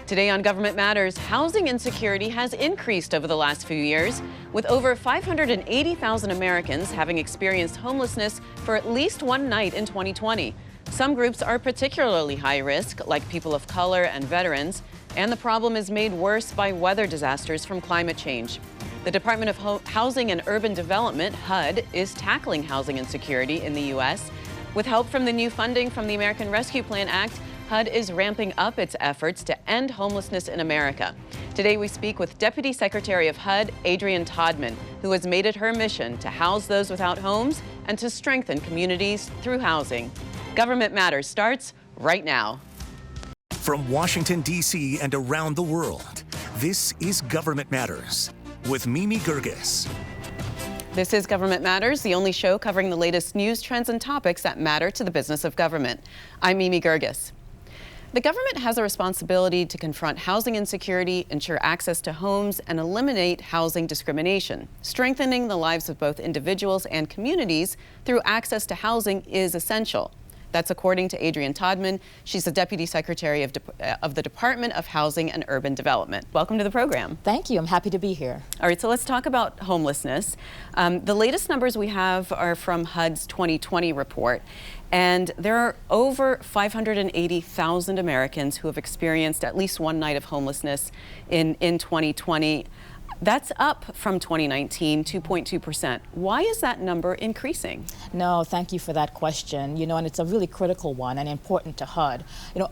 Today on Government Matters, housing insecurity has increased over the last few years, with over 580,000 Americans having experienced homelessness for at least one night in 2020. Some groups are particularly high risk, like people of color and veterans, and the problem is made worse by weather disasters from climate change. The Department of Housing and Urban Development, HUD, is tackling housing insecurity in the U.S. With help from the new funding from the American Rescue Plan Act, HUD is ramping up its efforts to end homelessness in America. Today we speak with Deputy Secretary of HUD, Adrianne Todman, who has made it her mission to house those without homes and to strengthen communities through housing. Government Matters starts right now. From Washington, D.C. and around the world, this is Government Matters with Mimi Geerges. This is Government Matters, the only show covering the latest news, trends, and topics that matter to the business of government. I'm Mimi Geerges. The government has a responsibility to confront housing insecurity, ensure access to homes, and eliminate housing discrimination. Strengthening the lives of both individuals and communities through access to housing is essential. That's according to Adrianne Todman. She's the Deputy Secretary of the Department of Housing and Urban Development. Welcome to the program. Thank you. I'm happy to be here. All right, so let's talk about homelessness. The latest numbers we have are from HUD's 2020 report. And there are over 580,000 Americans who have experienced at least one night of homelessness in 2020. That's up from 2019, 2.2%. Why is that number increasing? No, thank you for that question. And it's a really critical one and important to HUD.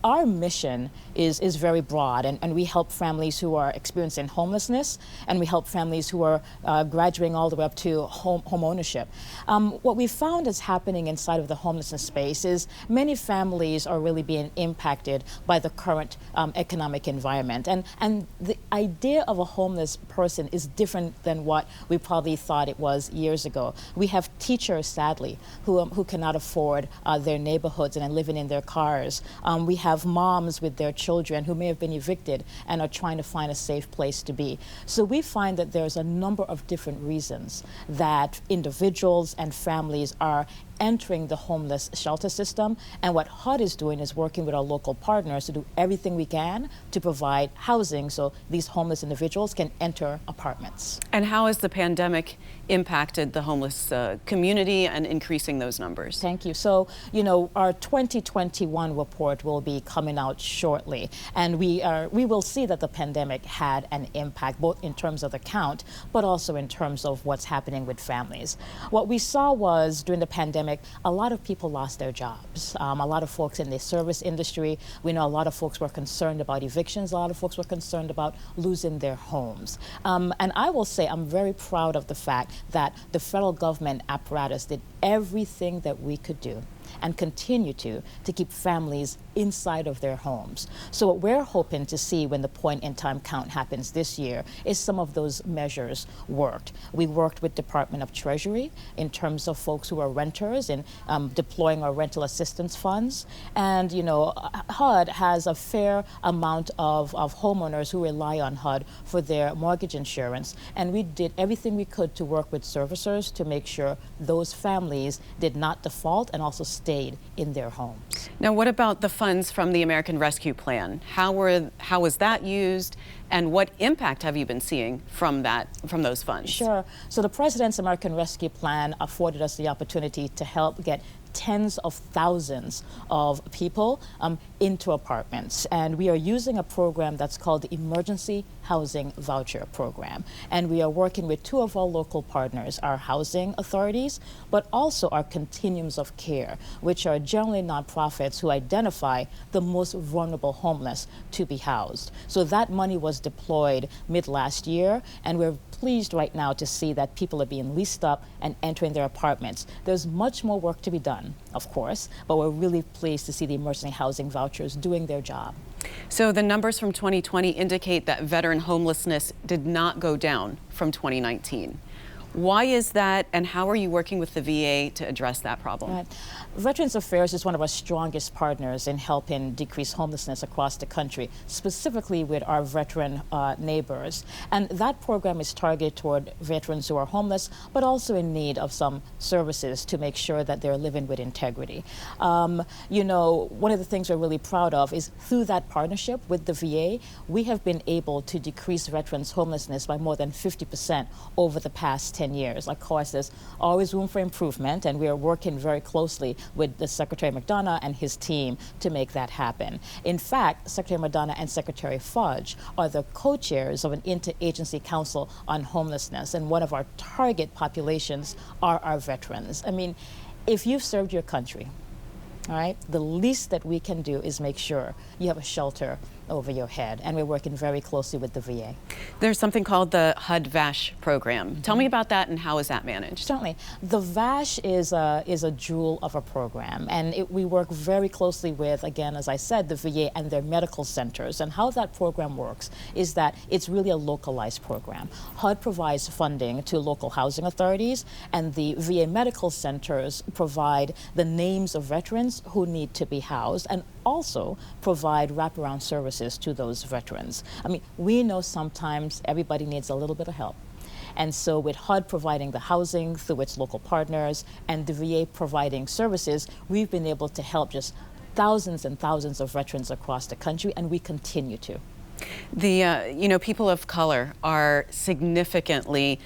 Our mission is very broad, and we help families who are experiencing homelessness, and we help families who are graduating all the way up to home ownership. What we found is happening inside of the homelessness space is many families are really being impacted by the current economic environment. And the idea of a homeless person is different than what we probably thought it was years ago. We have teachers, sadly, who cannot afford their neighborhoods and are living in their cars. We have moms with their children who may have been evicted and are trying to find a safe place to be. So we find that there's a number of different reasons that individuals and families are entering the homeless shelter system, and what HUD is doing is working with our local partners to do everything we can to provide housing so these homeless individuals can enter apartments. And how has the pandemic impacted the homeless community and increasing those numbers? Thank you. So, our 2021 report will be coming out shortly, and we will see that the pandemic had an impact, both in terms of the count, but also in terms of what's happening with families. What we saw was during the pandemic, a lot of people lost their jobs. A lot of folks in the service industry, we know a lot of folks were concerned about evictions. A lot of folks were concerned about losing their homes. And I will say I'm very proud of the fact that the federal government apparatus did everything that we could do and continue to keep families inside of their homes. So what we're hoping to see when the point in time count happens this year is some of those measures worked. We worked with Department of Treasury in terms of folks who are renters and deploying our rental assistance funds. And HUD has a fair amount of homeowners who rely on HUD for their mortgage insurance. And we did everything we could to work with servicers to make sure those families did not default and also stayed in their homes. Now, what about the funds from the American Rescue Plan? How was that used, and what impact have you been seeing from those funds? Sure. So the President's American Rescue Plan afforded us the opportunity to help get tens of thousands of people into apartments. And we are using a program that's called the Emergency Housing Voucher Program. And we are working with two of our local partners, our housing authorities, but also our continuums of care, which are generally nonprofits who identify the most vulnerable homeless to be housed. So that money was deployed mid last year, and we're pleased right now to see that people are being leased up and entering their apartments. There's much more work to be done, of course, but we're really pleased to see the emergency housing vouchers doing their job. So the numbers from 2020 indicate that veteran homelessness did not go down from 2019. Why is that, and how are you working with the VA to address that problem? Right. Veterans Affairs is one of our strongest partners in helping decrease homelessness across the country, specifically with our veteran neighbors. And that program is targeted toward veterans who are homeless, but also in need of some services to make sure that they're living with integrity. You know, one of the things we're really proud of is through that partnership with the VA, we have been able to decrease veterans' homelessness by more than 50% over the past 10 years. Of course, there's always room for improvement, and we are working very closely with the Secretary McDonough and his team to make that happen. In fact, Secretary McDonough and Secretary Fudge are the co-chairs of an Interagency Council on Homelessness, and one of our target populations are our veterans. I mean, if you've served your country, all right, the least that we can do is make sure you have a shelter over your head, and we're working very closely with the VA. There's something called the HUD VASH program. Tell me about that, and how is that managed? Certainly. The VASH is a jewel of a program, and we work very closely with, again, as I said, the VA and their medical centers. And how that program works is that it's really a localized program. HUD provides funding to local housing authorities, and the VA medical centers provide the names of veterans who need to be housed, and also provide wraparound services to those veterans. I mean, we know sometimes everybody needs a little bit of help. And so with HUD providing the housing through its local partners and the VA providing services, we've been able to help just thousands and thousands of veterans across the country, and we continue to. The people of color are significantly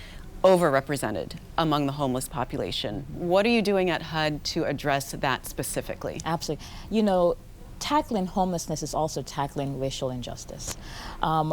overrepresented among the homeless population. What are you doing at HUD to address that specifically? Absolutely. You know, tackling homelessness is also tackling racial injustice.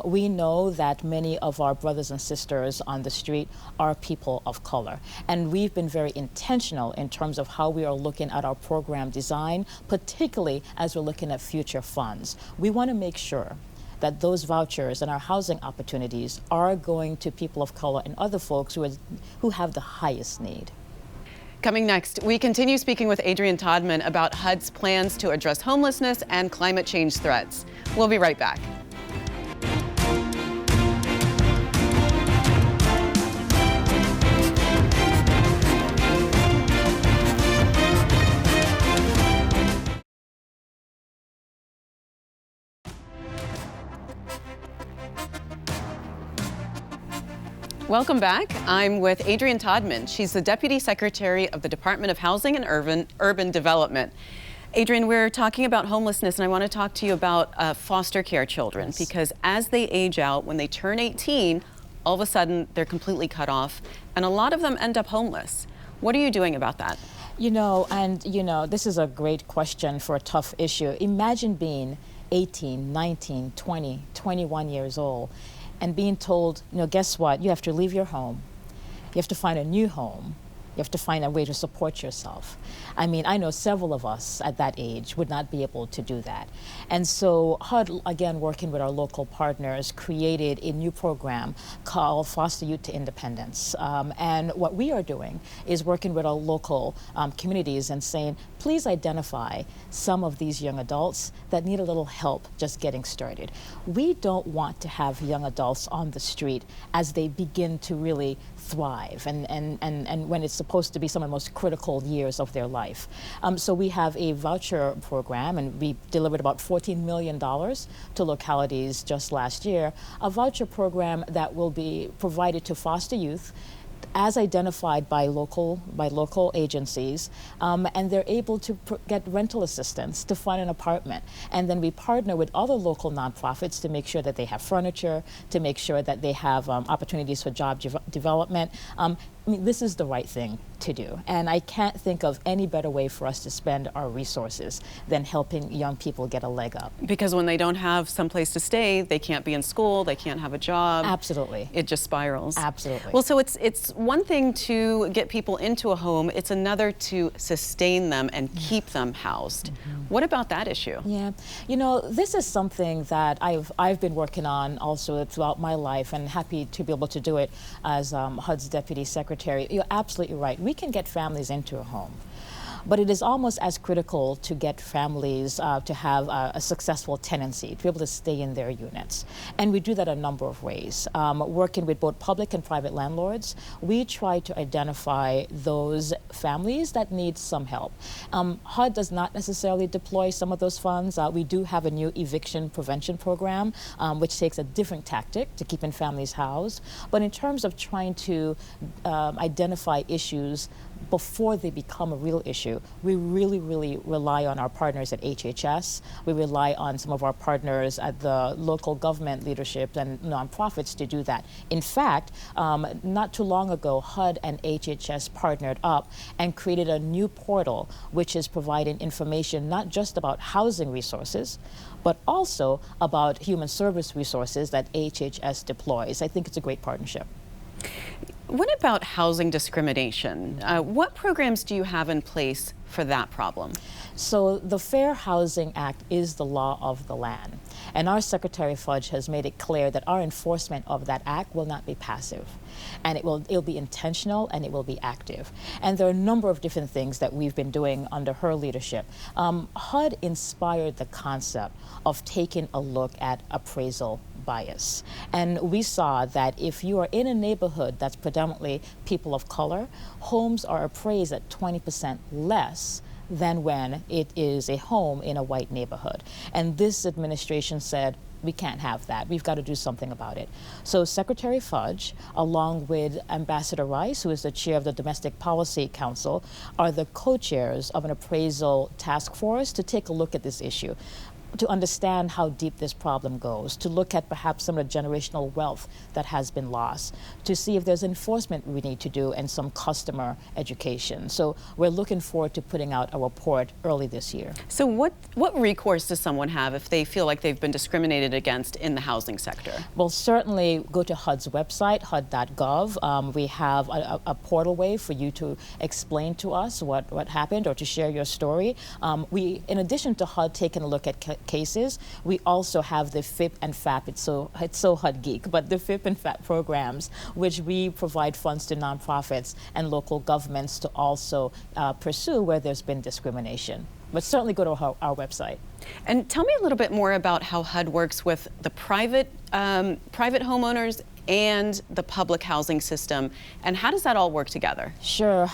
We know that many of our brothers and sisters on the street are people of color, and we've been very intentional in terms of how we are looking at our program design, particularly as we're looking at future funds. We want to make sure that those vouchers and our housing opportunities are going to people of color and other folks who have the highest need. Coming next, we continue speaking with Adrianne Todman about HUD's plans to address homelessness and climate change threats. We'll be right back. Welcome back. I'm with Adrianne Todman. She's the Deputy Secretary of the Department of Housing and Urban Development. Adrianne, we're talking about homelessness, and I want to talk to you about foster care children, yes, because as they age out, when they turn 18, all of a sudden they're completely cut off, and a lot of them end up homeless. What are you doing about that? You know, this is a great question for a tough issue. Imagine being 18, 19, 20, 21 years old and being told, you know, guess what? You have to leave your home. You have to find a new home. You have to find a way to support yourself. I mean, I know several of us at that age would not be able to do that. And so HUD, again, working with our local partners, created a new program called Foster Youth to Independence. And what we are doing is working with our local communities and saying, please identify some of these young adults that need a little help just getting started. We don't want to have young adults on the street as they begin to really thrive and when it's supposed to be some of the most critical years of their life. So we have a voucher program, and we delivered about $14 million to localities just last year, a voucher program that will be provided to foster youth as identified by local agencies, and they're able to get rental assistance to find an apartment. And then we partner with other local nonprofits to make sure that they have furniture, to make sure that they have opportunities for job development. I mean, this is the right thing to do. And I can't think of any better way for us to spend our resources than helping young people get a leg up. Because when they don't have someplace to stay, they can't be in school, they can't have a job. Absolutely. It just spirals. Absolutely. Well, so it's one thing to get people into a home, it's another to sustain them and keep them housed. Mm-hmm. What about that issue? Yeah, you know, this is something that I've been working on also throughout my life, and happy to be able to do it as HUD's Deputy Secretary. You're absolutely right. We can get families into a home. But it is almost as critical to get families to have a successful tenancy, to be able to stay in their units. And we do that a number of ways. Working with both public and private landlords, we try to identify those families that need some help. HUD does not necessarily deploy some of those funds. We do have a new eviction prevention program, which takes a different tactic to keeping families housed. But in terms of trying to identify issues before they become a real issue, we really rely on our partners at HHS. We rely on some of our partners at the local government leadership and nonprofits to do that. In fact, not too long ago, HUD and HHS partnered up and created a new portal which is providing information not just about housing resources, but also about human service resources that HHS deploys. I think it's a great partnership. What about housing discrimination? What programs do you have in place for that problem? So the Fair Housing Act is the law of the land. And our Secretary Fudge has made it clear that our enforcement of that act will not be passive. And it'll be intentional and it will be active. And there are a number of different things that we've been doing under her leadership. HUD inspired the concept of taking a look at appraisal bias. And we saw that if you are in a neighborhood that's predominantly people of color, homes are appraised at 20% less than when it is a home in a white neighborhood. And this administration said, we can't have that. We've got to do something about it. So Secretary Fudge, along with Ambassador Rice, who is the chair of the Domestic Policy Council, are the co-chairs of an appraisal task force to take a look at this issue, to understand how deep this problem goes, to look at perhaps some of the generational wealth that has been lost, to see if there's enforcement we need to do and some customer education. So we're looking forward to putting out a report early this year. So what recourse does someone have if they feel like they've been discriminated against in the housing sector? Well, certainly go to HUD's website, hud.gov. We have a portal way for you to explain to us what happened or to share your story. In addition to HUD taking a look at cases, we also have the FIP and FAP, it's so HUD geek, but the FIP and FAP programs, which we provide funds to nonprofits and local governments to also pursue where there's been discrimination. But certainly go to our website. And tell me a little bit more about how HUD works with the private homeowners and the public housing system, and how does that all work together? Sure.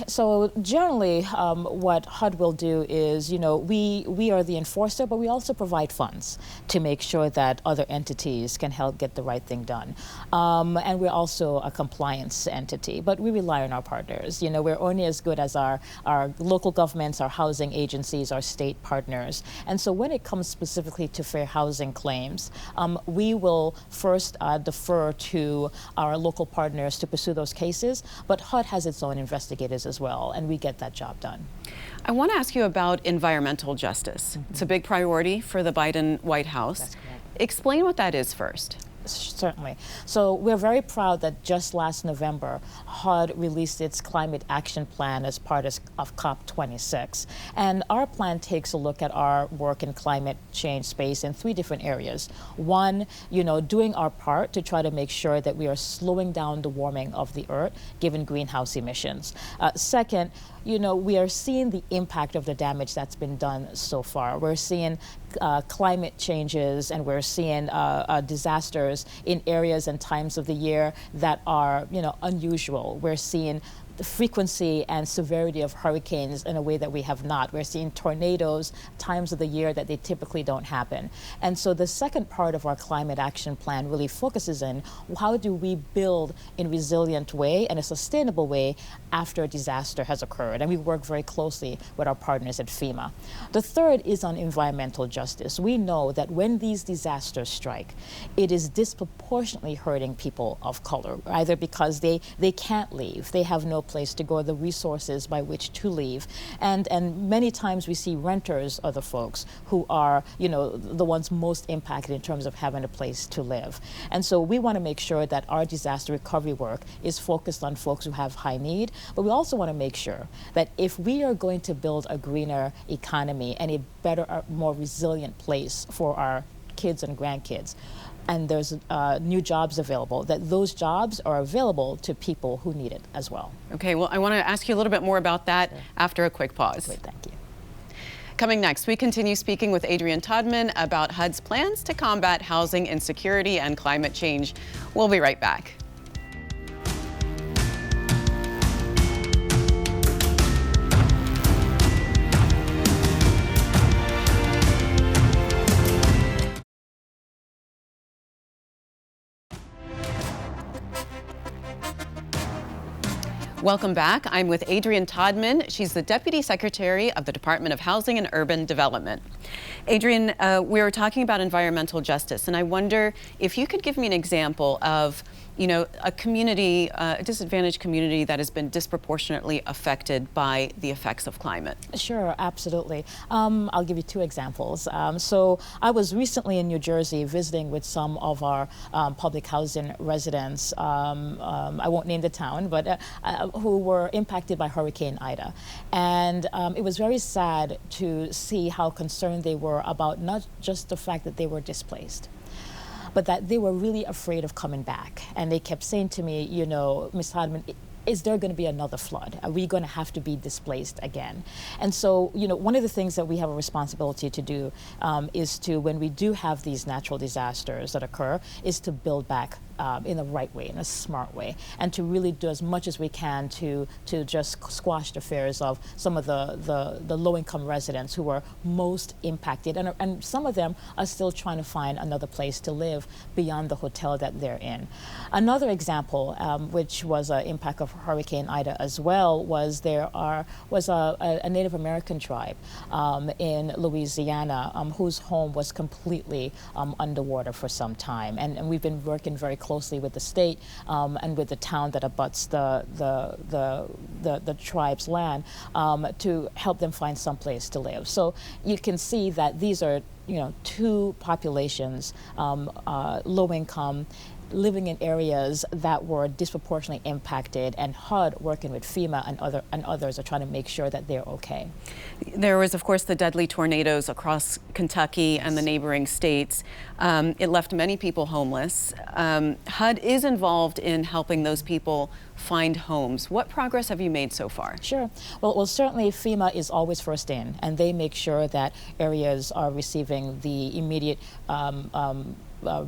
So generally, what HUD will do is, we are the enforcer, but we also provide funds to make sure that other entities can help get the right thing done. And we're also a compliance entity, but we rely on our partners. We're only as good as our local governments, our housing agencies, our state partners. And so when it comes specifically to fair housing claims, we will first defer to our local partners to pursue those cases, but HUD has its own investigators as well, and we get that job done. I want to ask you about environmental justice. Mm-hmm. It's a big priority for the Biden White House. That's correct. Explain what that is first. Certainly. So we're very proud that just last November, HUD released its climate action plan as part of COP26. And our plan takes a look at our work in climate change space in 3 different areas. One, doing our part to try to make sure that we are slowing down the warming of the earth, given greenhouse emissions. Second, we are seeing the impact of the damage that's been done so far. We're seeing climate changes, and we're seeing disasters in areas and times of the year that are, unusual. We're seeing the frequency and severity of hurricanes in a way that we have not. We're seeing tornadoes times of the year that they typically don't happen. And so the second part of our climate action plan really focuses in how do we build in a resilient way and a sustainable way after a disaster has occurred. And we work very closely with our partners at FEMA. The third is on environmental justice. We know that when these disasters strike, it is disproportionately hurting people of color, either because they can't leave, they have no place to go, the resources by which to leave. And many times we see renters are the folks who are, the ones most impacted in terms of having a place to live. And so we want to make sure that our disaster recovery work is focused on folks who have high need, but we also want to make sure that if we are going to build a greener economy and a better, more resilient place for our kids and grandkids, and there's new jobs available, that those jobs are available to people who need it as well. Okay, well, I want to ask you a little bit more about that after a quick pause. Great, thank you. Coming next, we continue speaking with Adrianne Todman about HUD's plans to combat housing insecurity and climate change. We'll be right back. Welcome back. I'm with Adrianne Todman. She's the Deputy Secretary of the Department of Housing and Urban Development. Adrianne, we were talking about environmental justice, and I wonder if you could give me an example of, you know, a community, a disadvantaged community that has been disproportionately affected by the effects of climate. Sure, absolutely. I'll give you two examples. So I was recently in New Jersey visiting with some of our public housing residents. I won't name the town, but who were impacted by Hurricane Ida. And it was very sad to see how concerned they were about not just the fact that they were displaced, but that they were really afraid of coming back. And they kept saying to me, you know, Ms. Hodman, is there going to be another flood? Are we going to have to be displaced again? And so, you know, one of the things that we have a responsibility to do is to, when we do have these natural disasters that occur, is to build back in the right way, in a smart way, and to really do as much as we can to just squash the fears of some of the low-income residents who are most impacted, and some of them are still trying to find another place to live beyond the hotel that they're in. Another example, which was an impact of Hurricane Ida as well, was a Native American tribe in Louisiana whose home was completely underwater for some time, and we've been working very closely with the state and with the town that abuts the tribe's land to help them find some place to live. So you can see that these are, you know, two populations, low income, living in areas that were disproportionately impacted, and HUD working with FEMA and others are trying to make sure that they're okay. There was, of course, the deadly tornadoes across Kentucky and the neighboring states. It left many people homeless. HUD is involved in helping those people find homes. What progress have you made so far? Sure. Well, certainly FEMA is always first in, and they make sure that areas are receiving the immediate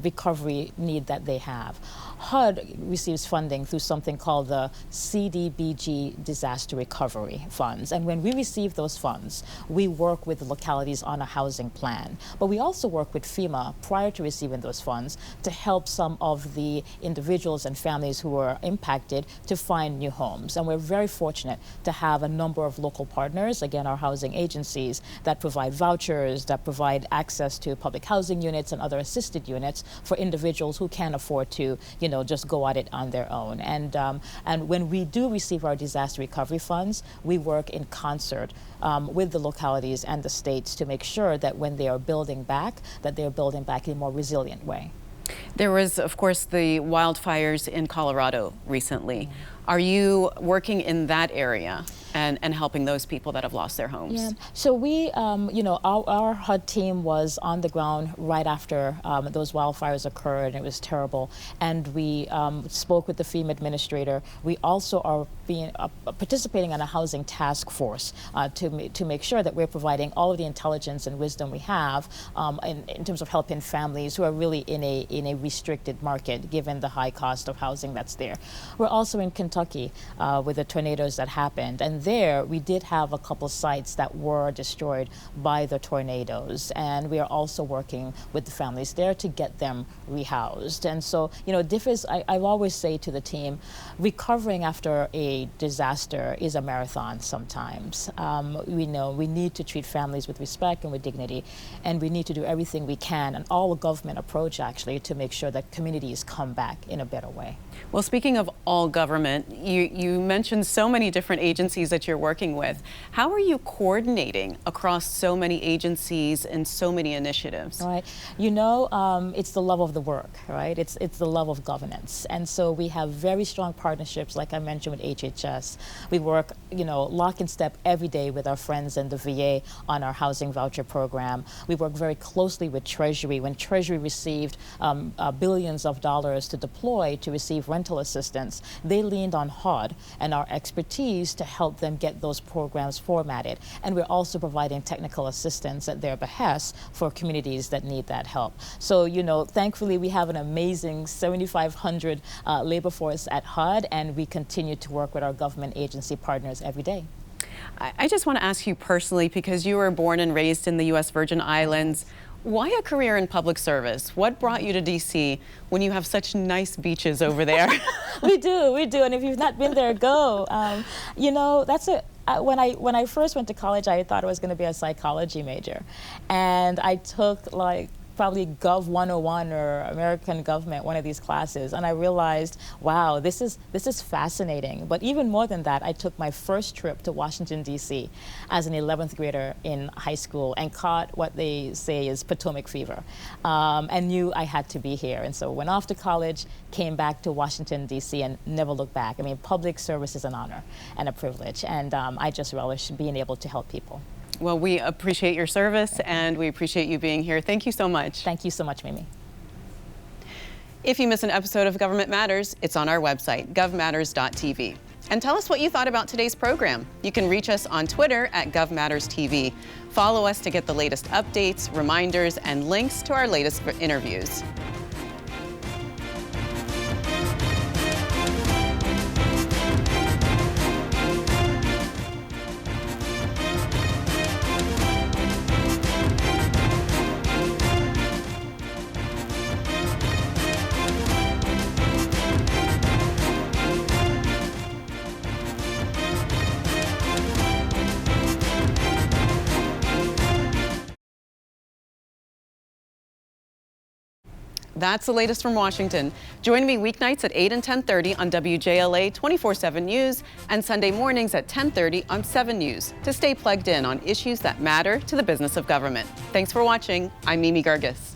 recovery need that they have. HUD receives funding through something called the CDBG Disaster Recovery Funds. And when we receive those funds, we work with the localities on a housing plan. But we also work with FEMA prior to receiving those funds to help some of the individuals and families who are impacted to find new homes. And we're very fortunate to have a number of local partners, again, our housing agencies, that provide vouchers, that provide access to public housing units and other assisted units for individuals who can't afford to, you know, just go at it on their own. And when we do receive our disaster recovery funds, we work in concert with the localities and the states to make sure that when they are building back, that they're building back in a more resilient way. There was, of course, the wildfires in Colorado recently. Are you working in that area and helping those people that have lost their homes? Yeah. So we, you know, our HUD team was on the ground right after those wildfires occurred, and it was terrible. And we spoke with the FEMA administrator. We also are participating in a housing task force to make sure that we're providing all of the intelligence and wisdom we have in terms of helping families who are really in a restricted market, given the high cost of housing that's there. We're also in Kentucky with the tornadoes that happened, and there we did have a couple sites that were destroyed by the tornadoes, and we are also working with the families there to get them rehoused. And so, you know, I always say to the team, recovering after a disaster is a marathon sometimes. We know we need to treat families with respect and with dignity, and we need to do everything we can, an all-government approach actually, to make sure that communities come back in a better way. Well, speaking of all government, you mentioned so many different agencies that you're working with. How are you coordinating across so many agencies and so many initiatives? Right. You know, it's the love of the work, right? It's the love of governance. And so we have very strong partnerships, like I mentioned, with HHS. We work, you know, lock and step every day with our friends in the VA on our housing voucher program. We work very closely with Treasury. When Treasury received billions of dollars to deploy to receive rental assistance, they leaned on HUD and our expertise to help them get those programs formatted. And we're also providing technical assistance at their behest for communities that need that help. So, you know, thankfully we have an amazing 7,500 labor force at HUD, and we continue to work with our government agency partners every day. I just want to ask you personally, because you were born and raised in the U.S. Virgin Islands, why a career in public service? What brought you to D.C. when you have such nice beaches over there? We do, and if you've not been there, go. You know, that's when I first went to college, I thought I was going to be a psychology major, and I took like probably Gov 101 or American Government, one of these classes, and I realized, wow, this is fascinating. But even more than that, I took my first trip to Washington, D.C. as an 11th grader in high school and caught what they say is Potomac fever, and knew I had to be here. And so went off to college, came back to Washington, D.C., and never looked back. I mean, public service is an honor and a privilege, and I just relish being able to help people. Well, we appreciate your service, and we appreciate you being here. Thank you so much. Thank you so much, Mimi. If you miss an episode of Government Matters, it's on our website, govmatters.tv. And tell us what you thought about today's program. You can reach us on Twitter at GovMattersTV. Follow us to get the latest updates, reminders, and links to our latest interviews. That's the latest from Washington. Join me weeknights at 8 and 10:30 on WJLA 24/7 News and Sunday mornings at 10:30 on 7 News to stay plugged in on issues that matter to the business of government. Thanks for watching. I'm Mimi Geerges.